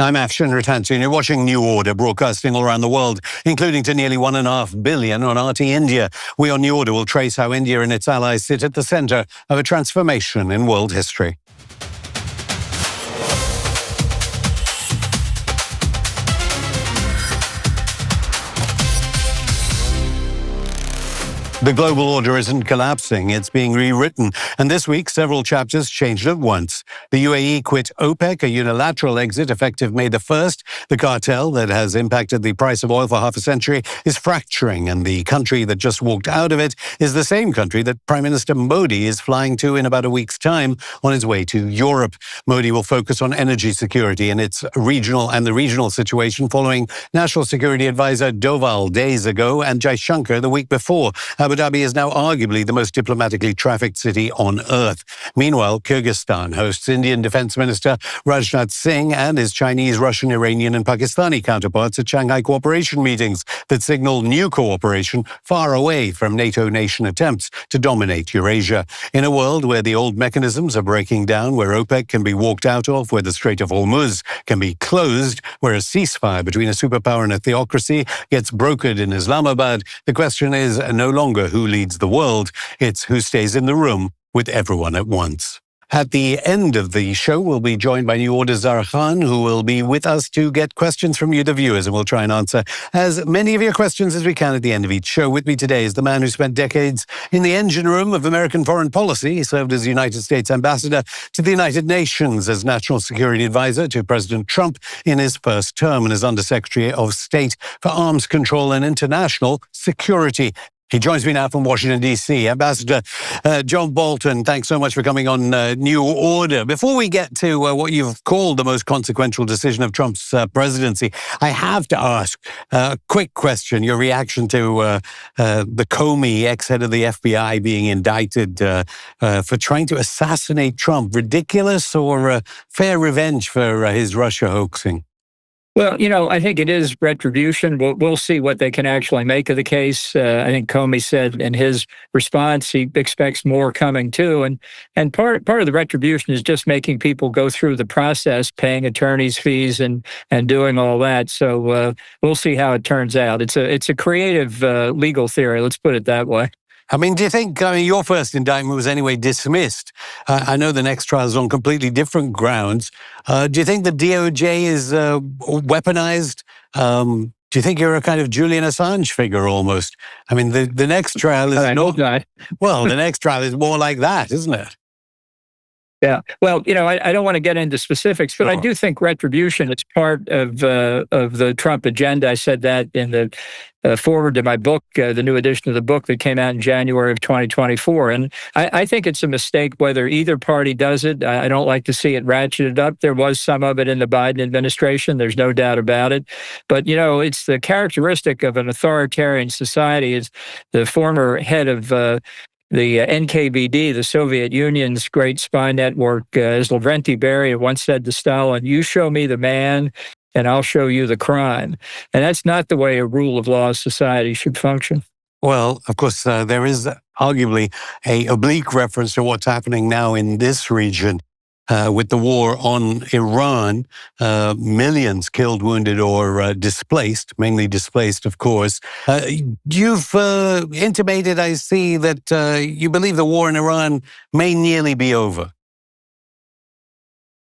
I'm Afshin Rattansi, and you're watching New Order, broadcasting all around the world, including to nearly 1.5 billion on RT India. We on New Order will trace how India and its allies sit at the center of a transformation in world history. The global order isn't collapsing, it's being rewritten. And this week, several chapters changed at once. The UAE quit OPEC, a unilateral exit effective May the 1st. The cartel that has impacted the price of oil for half a century is fracturing, and the country that just walked out of it is the same country that Prime Minister Modi is flying to in about a week's time on his way to Europe. Modi will focus on energy security and the regional situation following National Security Advisor Doval days ago and Jaishankar the week before. Abu Dhabi is now arguably the most diplomatically trafficked city on earth. Meanwhile, Kyrgyzstan hosts Indian Defense Minister Rajnath Singh and his Chinese, Russian, Iranian and Pakistani counterparts at Shanghai cooperation meetings that signal new cooperation far away from NATO nation attempts to dominate Eurasia. In a world where the old mechanisms are breaking down, where OPEC can be walked out of, where the Strait of Hormuz can be closed, where a ceasefire between a superpower and a theocracy gets brokered in Islamabad, the question is no longer who leads the world, it's who stays in the room with everyone at once. At the end of the show, we'll be joined by New Order's Zarah, who will be with us to get questions from you, the viewers, and we'll try and answer as many of your questions as we can at the end of each show. With me today is the man who spent decades in the engine room of American foreign policy. He served as United States Ambassador to the United Nations, as National Security Advisor to President Trump in his first term, and as Undersecretary of State for Arms Control and International Security. He joins me now from Washington, D.C. Ambassador John Bolton, thanks so much for coming on New Order. Before we get to what you've called the most consequential decision of Trump's presidency, I have to ask a quick question, your reaction to the Comey, ex-head of the FBI, being indicted for trying to assassinate Trump. Ridiculous or fair revenge for his Russia hoaxing? Well, I think it is retribution. We'll see what they can actually make of the case. I think Comey said in his response he expects more coming too, and part of the retribution is just making people go through the process, paying attorneys' fees and doing all that. So we'll see how it turns out. It's a creative legal theory. Let's put it that way. I mean, do you think, your first indictment was anyway dismissed? I know the next trial is on completely different grounds. Do you think the DOJ is weaponized? Do you think you're a kind of Julian Assange figure almost? I mean, the next trial is well, the next trial is more like that, isn't it? Yeah. Well, I don't want to get into specifics, but I do think retribution is part of the Trump agenda. I said that in the forward to my book, the new edition of the book that came out in January of 2024. And I think it's a mistake whether either party does it. I don't like to see it ratcheted up. There was some of it in the Biden administration. There's no doubt about it. But, it's the characteristic of an authoritarian society. Is the former head of the NKVD, the Soviet Union's great spy network, as Lavrenti Beria once said to Stalin, "You show me the man, and I'll show you the crime." And that's not the way a rule of law society should function. Well, of course, there is arguably a oblique reference to what's happening now in this region. With the war on Iran, millions killed, wounded, or displaced, mainly displaced, of course. You've intimated, I see, that you believe the war in Iran may nearly be over.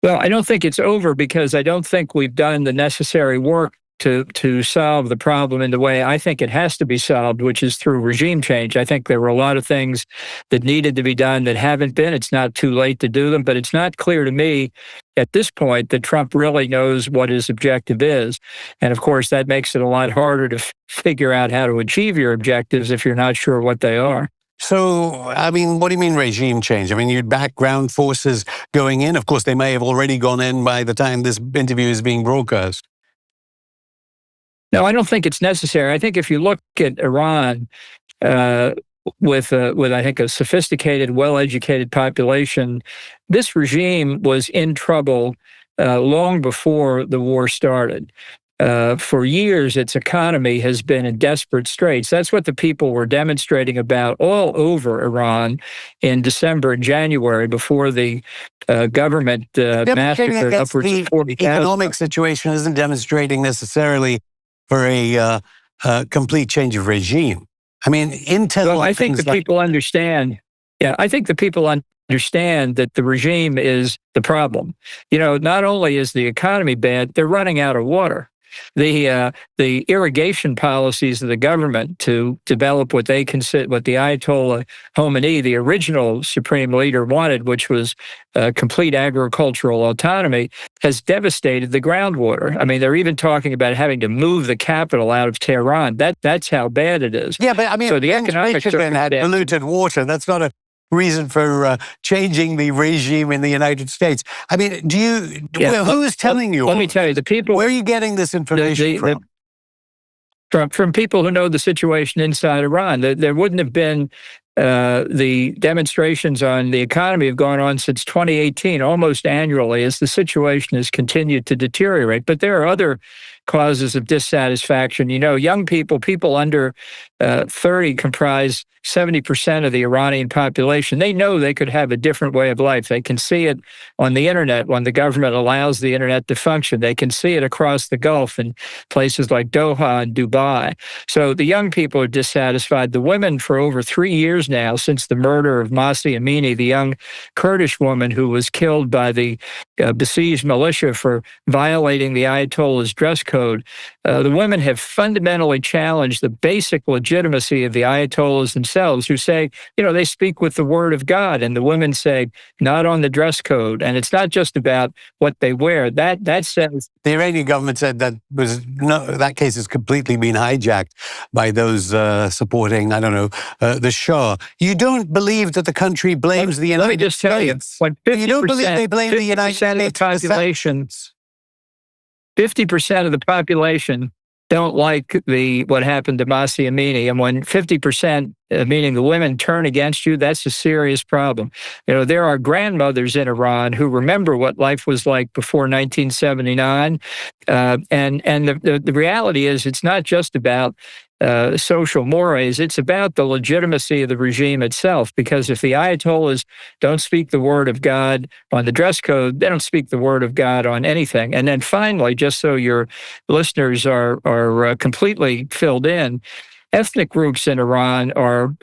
Well, I don't think it's over because I don't think we've done the necessary work to solve the problem in the way I think it has to be solved, which is through regime change. I think there were a lot of things that needed to be done that haven't been. It's not too late to do them, but it's not clear to me at this point that Trump really knows what his objective is. And of course, that makes it a lot harder to figure out how to achieve your objectives if you're not sure what they are. So, I mean, what do you mean regime change? I mean, you'd background forces going in. Of course, they may have already gone in by the time this interview is being broadcast. No, I don't think it's necessary. I think if you look at Iran with I think a sophisticated, well-educated population, this regime was in trouble long before the war started. for years, its economy has been in desperate straits. That's what the people were demonstrating about all over Iran in December and January before the government massacred upwards of 40,000. The economic situation isn't demonstrating necessarily for a complete change of regime. I mean, intel. Well, I think the people understand. Yeah, I think the people understand that the regime is the problem. Not only is the economy bad, they're running out of water. The irrigation policies of the government to develop what they consider, what the Ayatollah Khomeini, the original supreme leader, wanted, which was complete agricultural autonomy, has devastated the groundwater. I mean, they're even talking about having to move the capital out of Tehran. That's how bad it is. Yeah, but I mean, so the economic had polluted water. That's not a reason for changing the regime in the United States. I mean, who's telling you? Let me tell you, the people. Where are you getting this information from? From people who know the situation inside Iran. There wouldn't have been the demonstrations on the economy have gone on since 2018, almost annually, as the situation has continued to deteriorate. But there are other causes of dissatisfaction. Young people under 30 comprise 70% of the Iranian population. They know they could have a different way of life. They can see it on the internet when the government allows the internet to function. They can see it across the Gulf in places like Doha and Dubai. So the young people are dissatisfied. The women, for over 3 years now, since the murder of Mahsa Amini, the young Kurdish woman who was killed by the besieged militia for violating the Ayatollah's dress code, the women have fundamentally challenged the basic legitimacy of the Ayatollahs themselves, who say, they speak with the word of God, and the women say, not on the dress code. And it's not just about what they wear. That says the Iranian government said that case has completely been hijacked by those supporting, the Shah. You don't believe that the country blames the United States? Let me just tell you, when 50%, you don't believe they blame the United States? Of the population, 50% of the population don't like what happened to Mahsa Amini. And when 50%, meaning the women, turn against you, that's a serious problem. There are grandmothers in Iran who remember what life was like before 1979. And the reality is, it's not just about social mores, it's about the legitimacy of the regime itself. Because if the Ayatollahs don't speak the word of God on the dress code, they don't speak the word of God on anything. And then finally, just so your listeners are completely filled in, ethnic groups in Iran are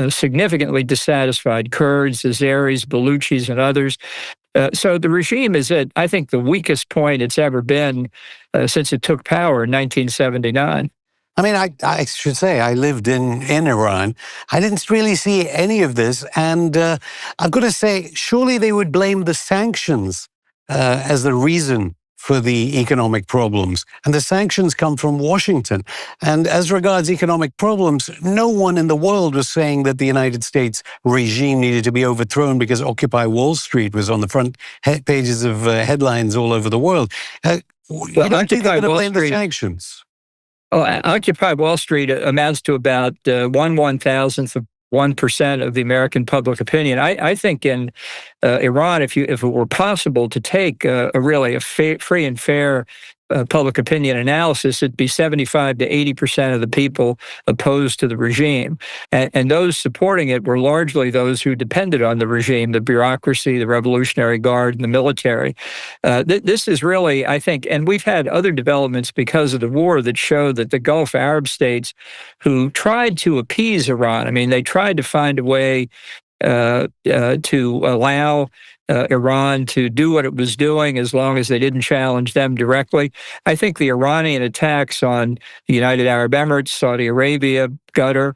significantly dissatisfied: Kurds, Azeris, Baluchis, and others. So the regime is at, I think, the weakest point it's ever been since it took power in 1979. I mean, I should say I lived in Iran. I didn't really see any of this. And I've got to say, surely they would blame the sanctions as the reason for the economic problems. And the sanctions come from Washington. And as regards economic problems, no one in the world was saying that the United States regime needed to be overthrown because Occupy Wall Street was on the front pages of headlines all over the world. You don't think they're going to blame the sanctions? Oh, Occupy Wall Street amounts to about 1/1000th of 1% of the American public opinion. I think in Iran, if it were possible to take a free and fair public opinion analysis, it'd be 75 to 80% of the people opposed to the regime. And those supporting it were largely those who depended on the regime, the bureaucracy, the Revolutionary Guard, and the military. This is really, I think, and we've had other developments because of the war that show that the Gulf Arab states who tried to appease Iran, they tried to find a way to allow Iran to do what it was doing as long as they didn't challenge them directly. I think the Iranian attacks on the United Arab Emirates, Saudi Arabia, Qatar,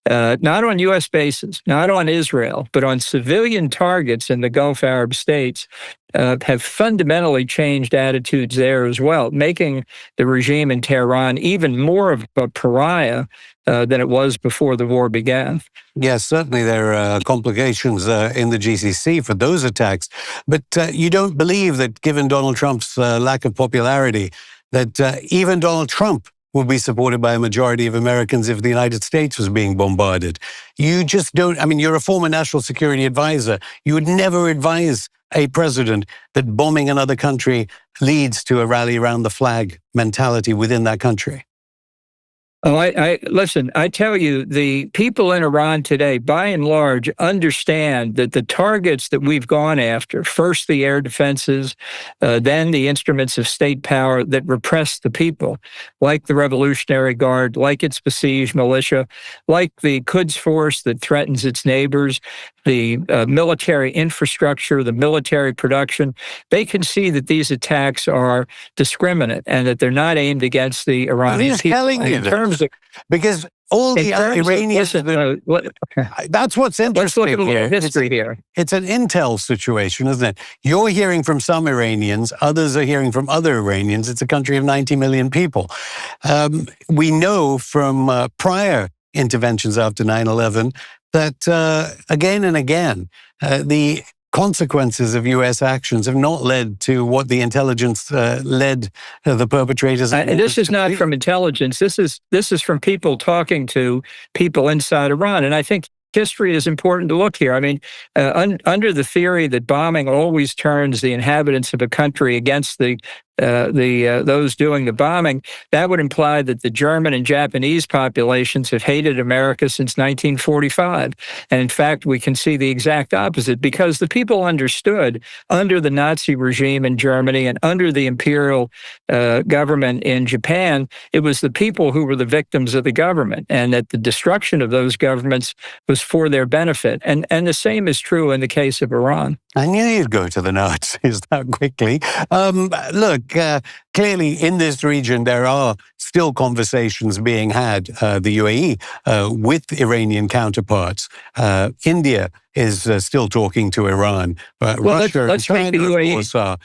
not on U.S. bases, not on Israel, but on civilian targets in the Gulf Arab states, have fundamentally changed attitudes there as well, making the regime in Tehran even more of a pariah than it was before the war began. Yes, certainly there are complications in the GCC for those attacks. But you don't believe that, given Donald Trump's lack of popularity, that even Donald Trump would be supported by a majority of Americans if the United States was being bombarded. You just don't, I mean, you're a former national security advisor. You would never advise a president that bombing another country leads to a rally around the flag mentality within that country. Oh, listen, I tell you, the people in Iran today, by and large, understand that the targets that we've gone after, first the air defenses, then the instruments of state power that repress the people, like the Revolutionary Guard, like its Basij militia, like the Quds Force that threatens its neighbors, the military infrastructure, the military production, they can see that these attacks are discriminate and that they're not aimed against the Iranian people. In terms of, because all the Iranians, that's what's interesting. Let's look at a little history here. It's an intel situation, isn't it? You're hearing from some Iranians, others are hearing from other Iranians. It's a country of 90 million people. We know from prior interventions after 9/11 that again and again, the consequences of U.S. actions have not led to what the intelligence led the perpetrators. This is not from intelligence. This is from people talking to people inside Iran. And I think history is important to look here. I mean, under the theory that bombing always turns the inhabitants of a country against those doing the bombing, that would imply that the German and Japanese populations have hated America since 1945. And in fact, we can see the exact opposite, because the people understood under the Nazi regime in Germany and under the imperial government in Japan, it was the people who were the victims of the government, and that the destruction of those governments was for their benefit. And the same is true in the case of Iran. I knew you'd go to the Nazis that quickly. Look, clearly in this region, there are still conversations being had, the UAE, with Iranian counterparts. India is still talking to Iran. Russia and China, of course, are.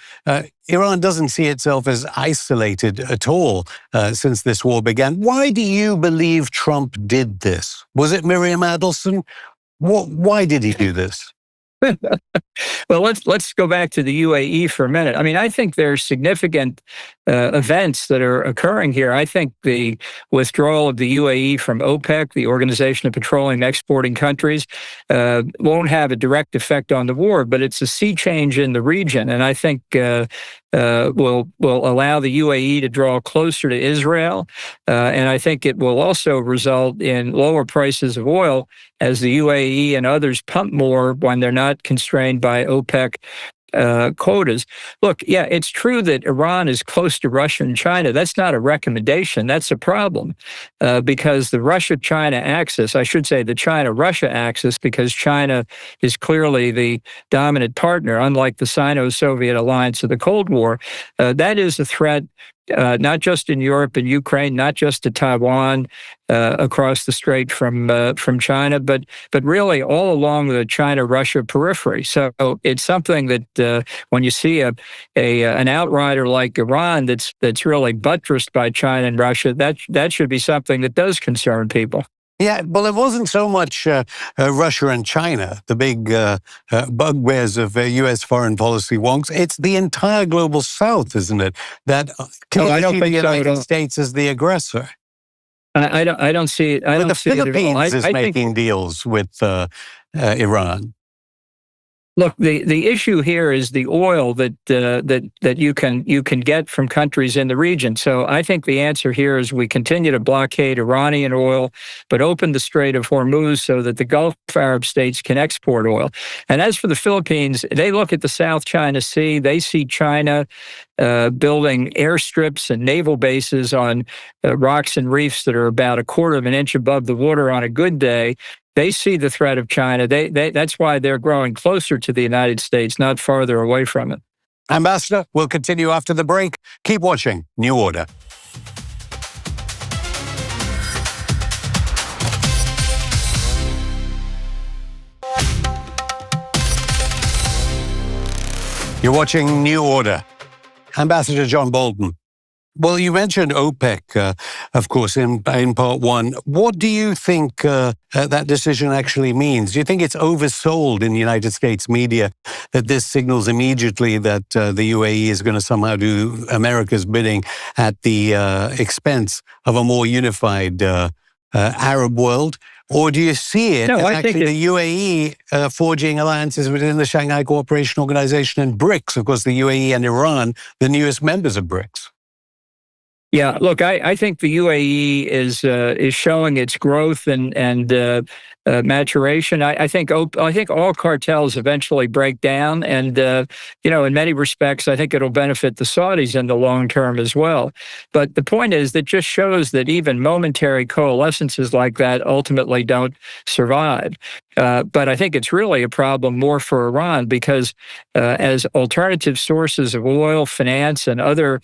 Iran doesn't see itself as isolated at all since this war began. Why do you believe Trump did this? Was it Miriam Adelson? Why did he do this? Well, let's go back to the UAE for a minute. I mean, I think there's significant events that are occurring here. I think the withdrawal of the UAE from OPEC, the Organization of Petroleum Exporting Countries, won't have a direct effect on the war, but it's a sea change in the region, and I think will allow the UAE to draw closer to Israel, and I think it will also result in lower prices of oil as the UAE and others pump more when they're not constrained by OPEC quotas. Look, yeah, it's true that Iran is close to Russia and China. That's not a recommendation. That's a problem because the Russia-China axis, I should say the China-Russia axis, because China is clearly the dominant partner, unlike the Sino-Soviet alliance of the Cold War. That is a threat not just in Europe and Ukraine, not just to Taiwan across the strait from China, but really all along the China-Russia periphery. So it's something that when you see an outrider like Iran that's really buttressed by China and Russia, that should be something that does concern people. Yeah, well, it wasn't so much Russia and China, the big bugbears of U.S. foreign policy wonks. It's the entire global South, isn't it, that I don't see think the United States as the aggressor. I don't see it. The Philippines is making deals with Iran. Look, the issue here is the oil that you can get from countries in the region. So I think the answer here is we continue to blockade Iranian oil, but open the Strait of Hormuz so that the Gulf Arab states can export oil. And as for the Philippines, they look at the South China Sea. They see China building airstrips and naval bases on rocks and reefs that are about a quarter of an inch above the water on a good day. They see the threat of China. That's why they're growing closer to the United States, not farther away from it. Ambassador, we'll continue after the break. Keep watching New Order. You're watching New Order. Ambassador John Bolton. Well, you mentioned OPEC, of course, in part one. What do you think that decision actually means? Do you think it's oversold in the United States media, that this signals immediately that the UAE is going to somehow do America's bidding at the expense of a more unified Arab world? Or do you see it as actually the UAE forging alliances within the Shanghai Cooperation Organization and BRICS? Of course, the UAE and Iran, the newest members of BRICS. Yeah, look, I think the UAE is showing its growth and maturation. I think all cartels eventually break down, and in many respects, I think it'll benefit the Saudis in the long term as well. But the point is that just shows that even momentary coalescences like that ultimately don't survive. But I think it's really a problem more for Iran because as alternative sources of oil, finance, and other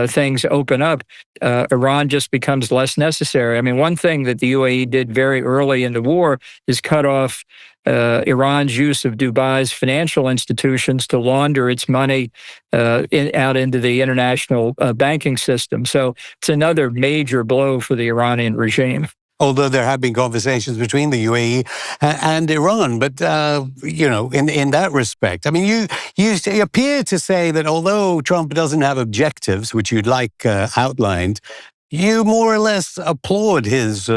things open up, Iran just becomes less necessary. I mean, one thing that the UAE did very early in the war is cut off Iran's use of Dubai's financial institutions to launder its money out into the international banking system. So it's another major blow for the Iranian regime. Although there have been conversations between the UAE and Iran, but in that respect, I mean, you appear to say that although Trump doesn't have objectives, which you'd like outlined, you more or less applaud his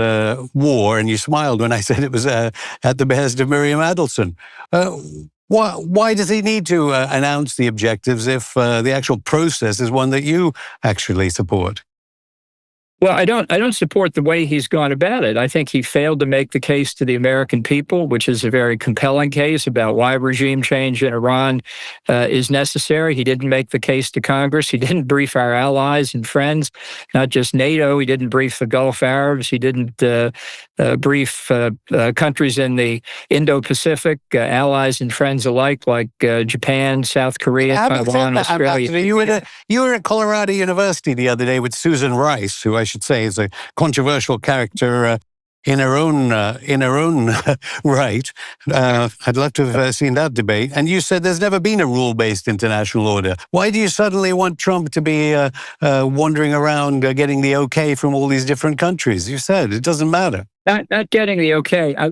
war, and you smiled when I said it was at the behest of Miriam Adelson. Why does he need to announce the objectives if the actual process is one that you actually support? Well, I don't support the way he's gone about it. I think he failed to make the case to the American people, which is a very compelling case about why regime change in Iran is necessary. He didn't make the case to Congress. He didn't brief our allies and friends, not just NATO. He didn't brief the Gulf Arabs. He didn't brief countries in the Indo-Pacific, allies and friends alike, like Japan, South Korea, Taiwan, Australia. You were at Colorado University the other day with Susan Rice, who I should say is a controversial character in her own right. I'd love to have seen that debate. And you said there's never been a rule-based international order. Why do you suddenly want Trump to be wandering around getting the okay from all these different countries? You said it doesn't matter. Not getting the okay. I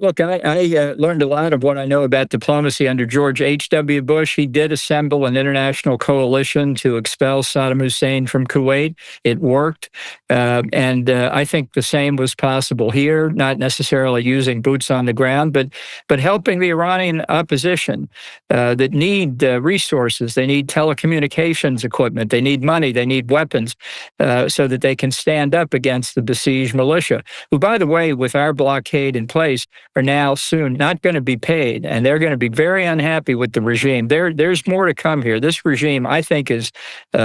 learned a lot of what I know about diplomacy under George H.W. Bush. He did assemble an international coalition to expel Saddam Hussein from Kuwait. It worked. And I think the same was possible here, not necessarily using boots on the ground, but helping the Iranian opposition that need resources. They need telecommunications equipment. They need money. They need weapons so that they can stand up against the besieged militia, who, by the way, with our blockade in place, are now soon not going to be paid, and they're going to be very unhappy with the regime. There's more to come here. This regime, I think, is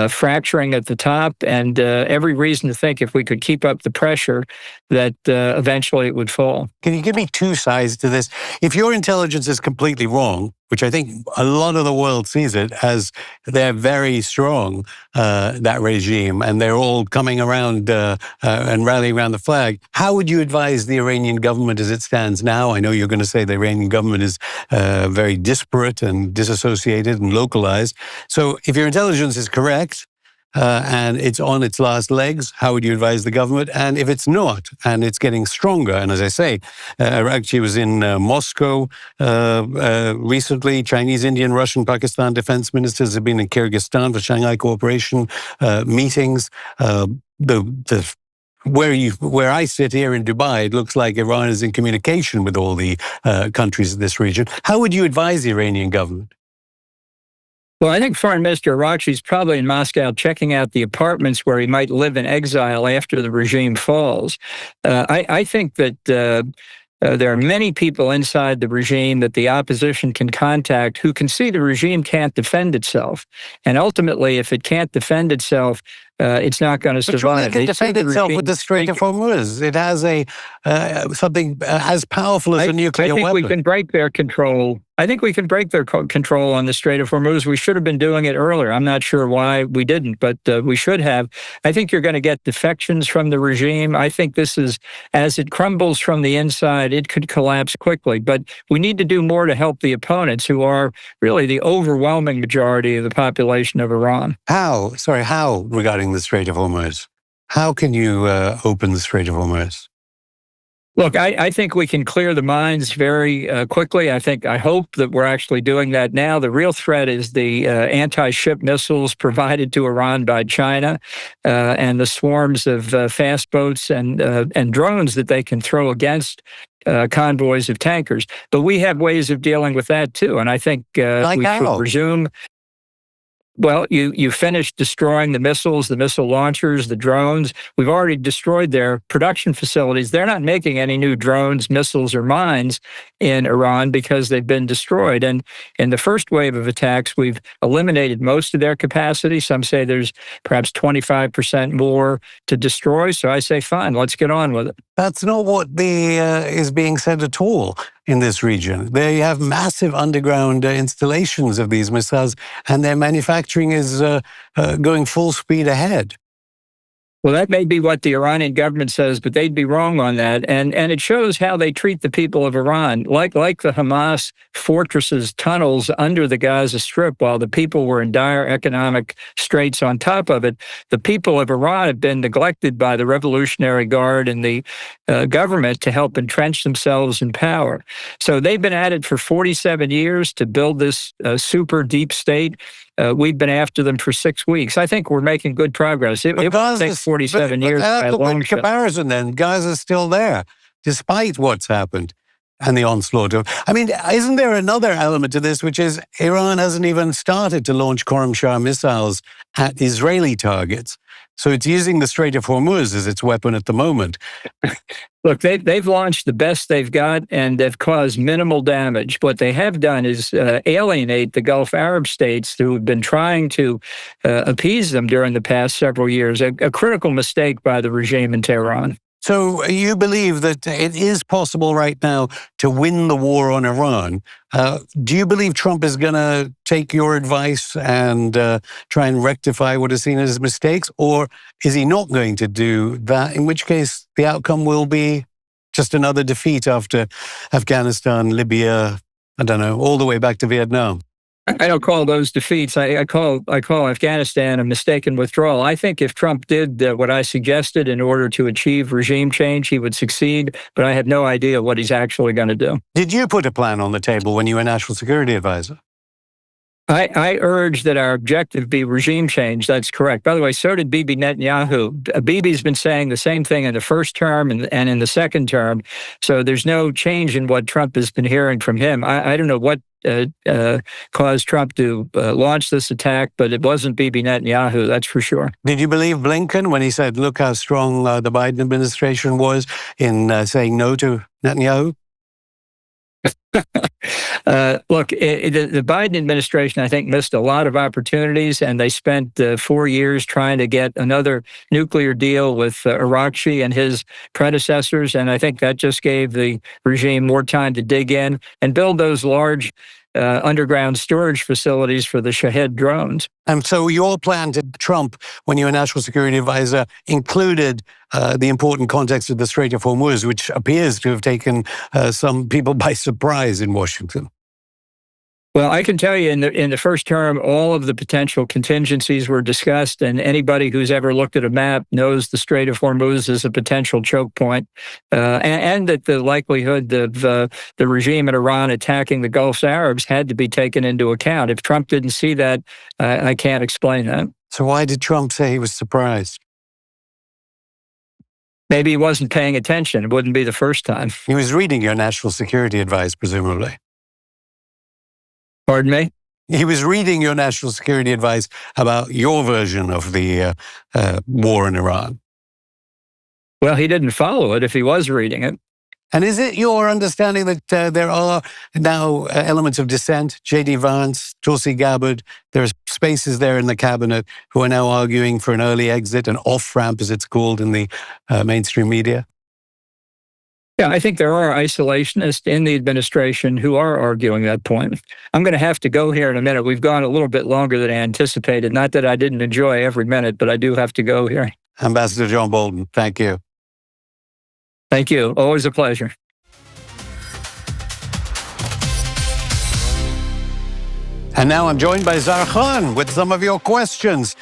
fracturing at the top, and every reason to think if we could keep up the pressure that eventually it would fall. Can you give me two sides to this? If your intelligence is completely wrong, which I think a lot of the world sees it as they're very strong, that regime, and they're all coming around and rallying around the flag. How would you advise the Iranian government as it stands now? I know you're going to say the Iranian government is very disparate and disassociated and localized. So if your intelligence is correct, and it's on its last legs, how would you advise the government? And if it's not, and it's getting stronger, and as I say, actually was in Moscow recently. Chinese, Indian, Russian, Pakistan defense ministers have been in Kyrgyzstan for Shanghai Cooperation meetings. Where I sit here in Dubai, it looks like Iran is in communication with all the countries of this region. How would you advise the Iranian government? Well, I think Foreign Minister Araghchi is probably in Moscow checking out the apartments where he might live in exile after the regime falls. I think that there are many people inside the regime that the opposition can contact who can see the regime can't defend itself. And ultimately, if it can't defend itself, it's not going to survive. It can defend itself with the Strait of Hormuz. It has something as powerful as a nuclear weapon. I think we can break their control. I think we can break their control on the Strait of Hormuz. We should have been doing it earlier. I'm not sure why we didn't, but we should have. I think you're going to get defections from the regime. I think this is, as it crumbles from the inside, it could collapse quickly. But we need to do more to help the opponents, who are really the overwhelming majority of the population of Iran. How regarding opening the Strait of Hormuz? How can you open the Strait of Hormuz? Look, I think we can clear the mines very quickly. I hope that we're actually doing that now. The real threat is the anti-ship missiles provided to Iran by China and the swarms of fast boats and drones that they can throw against convoys of tankers. But we have ways of dealing with that too. And I think we should resume. Well, you finished destroying the missiles, the missile launchers, the drones. We've already destroyed their production facilities. They're not making any new drones, missiles, or mines in Iran because they've been destroyed. And in the first wave of attacks, we've eliminated most of their capacity. Some say there's perhaps 25% more to destroy. So I say, fine, let's get on with it. That's not what is being said at all in this region. They have massive underground installations of these missiles, and their manufacturing is going full speed ahead. Well, that may be what the Iranian government says, but they'd be wrong on that. And it shows how they treat the people of Iran. Like the Hamas fortresses, tunnels under the Gaza Strip, while the people were in dire economic straits on top of it, the people of Iran have been neglected by the Revolutionary Guard and the government to help entrench themselves in power. So they've been at it for 47 years to build this super deep state. We've been after them for 6 weeks. I think we're making good progress. It will take 47 years by a long shot. Comparison then, Gaza's still there, despite what's happened and the onslaught of... I mean, isn't there another element to this, which is Iran hasn't even started to launch Khorramshahr missiles at Israeli targets. So it's using the Strait of Hormuz as its weapon at the moment. Look, they've launched the best they've got, and they've caused minimal damage. What they have done is alienate the Gulf Arab states who have been trying to appease them during the past several years, a critical mistake by the regime in Tehran. So you believe that it is possible right now to win the war on Iran. Do you believe Trump is going to take your advice and try and rectify what is seen as mistakes? Or is he not going to do that, in which case the outcome will be just another defeat after Afghanistan, Libya, I don't know, all the way back to Vietnam? I don't call those defeats. I call Afghanistan a mistaken withdrawal. I think if Trump did what I suggested in order to achieve regime change, he would succeed, but I have no idea what he's actually going to do. Did you put a plan on the table when you were National Security Advisor? I urge that our objective be regime change. That's correct. By the way, so did Bibi Netanyahu. Bibi's been saying the same thing in the first term and in the second term. So there's no change in what Trump has been hearing from him. I don't know what caused Trump to launch this attack, but it wasn't Bibi Netanyahu, that's for sure. Did you believe Blinken when he said, look how strong the Biden administration was in saying no to Netanyahu? Look, the Biden administration, I think, missed a lot of opportunities, and they spent 4 years trying to get another nuclear deal with Irakchi and his predecessors, and I think that just gave the regime more time to dig in and build those large underground storage facilities for the Shahed drones. And so your plan to Trump, when you were National Security Advisor, included the important context of the Strait of Hormuz, which appears to have taken some people by surprise in Washington. Well, I can tell you in the first term, all of the potential contingencies were discussed, and anybody who's ever looked at a map knows the Strait of Hormuz is a potential choke point, and that the likelihood of the regime in Iran attacking the Gulf Arabs had to be taken into account. If Trump didn't see that, I can't explain that. So why did Trump say he was surprised? Maybe he wasn't paying attention. It wouldn't be the first time. He was reading your national security advice, presumably. Pardon me? He was reading your national security advice about your version of the war in Iran. Well, he didn't follow it if he was reading it. And is it your understanding that there are now elements of dissent? J.D. Vance, Tulsi Gabbard, there are spaces there in the cabinet who are now arguing for an early exit, an off-ramp, as it's called in the mainstream media? Yeah, I think there are isolationists in the administration who are arguing that point. I'm going to have to go here in a minute. We've gone a little bit longer than I anticipated. Not that I didn't enjoy every minute, but I do have to go here. Ambassador John Bolton, thank you. Thank you. Always a pleasure. And now I'm joined by Zarah with some of your questions.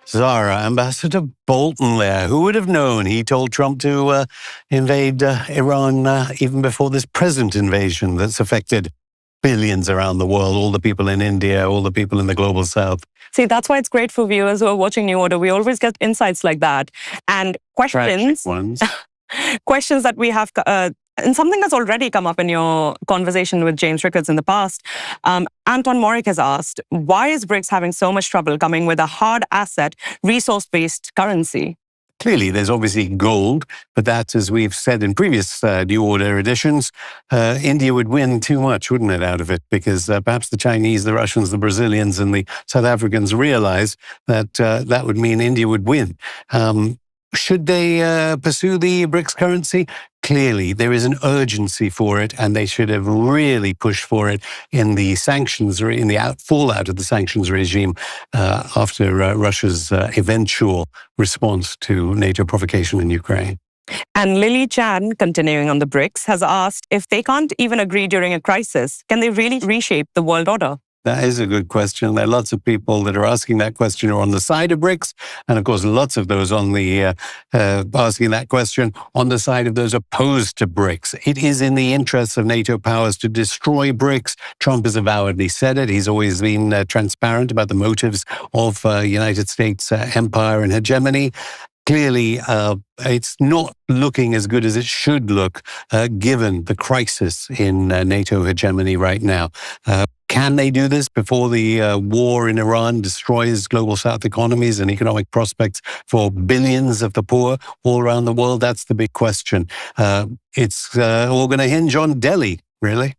Zarah, Ambassador Bolton there. Who would have known? He told Trump to invade Iran even before this present invasion that's affected billions around the world, all the people in India, all the people in the global south. See, that's why it's great for viewers who are watching New Order. We always get insights like that and questions that we have, and something that's already come up in your conversation with James Rickards in the past. Anton Morik has asked, why is BRICS having so much trouble coming with a hard asset, resource-based currency? Clearly, there's obviously gold, but that, as we've said in previous New Order editions, India would win too much, wouldn't it, out of it? Because perhaps the Chinese, the Russians, the Brazilians, and the South Africans realize that that would mean India would win. Should they pursue the BRICS currency? Clearly, there is an urgency for it, and they should have really pushed for it in the sanctions, in the fallout of the sanctions regime after Russia's eventual response to NATO provocation in Ukraine. And Lily Chan, continuing on the BRICS, has asked, if they can't even agree during a crisis, can they really reshape the world order? That is a good question. There are lots of people that are asking that question are on the side of BRICS, and of course, lots of those on the asking that question on the side of those opposed to BRICS. It is in the interests of NATO powers to destroy BRICS. Trump has avowedly said it. He's always been transparent about the motives of United States empire and hegemony. Clearly, it's not looking as good as it should look, given the crisis in NATO hegemony right now. Can they do this before the war in Iran destroys global South economies and economic prospects for billions of the poor all around the world? That's the big question. It's all going to hinge on Delhi, really.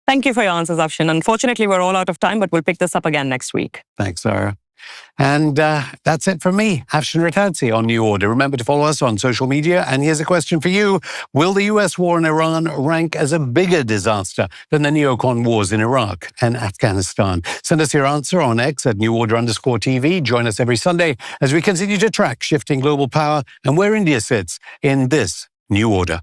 Thank you for your answers, Afshin. Unfortunately, we're all out of time, but we'll pick this up again next week. Thanks, Zarah. And that's it from me, Afshin Rattansi on New Order. Remember to follow us on social media. And here's a question for you. Will the US war in Iran rank as a bigger disaster than the neocon wars in Iraq and Afghanistan? Send us your answer on X at NewOrder_TV. Join us every Sunday as we continue to track shifting global power and where India sits in this New Order.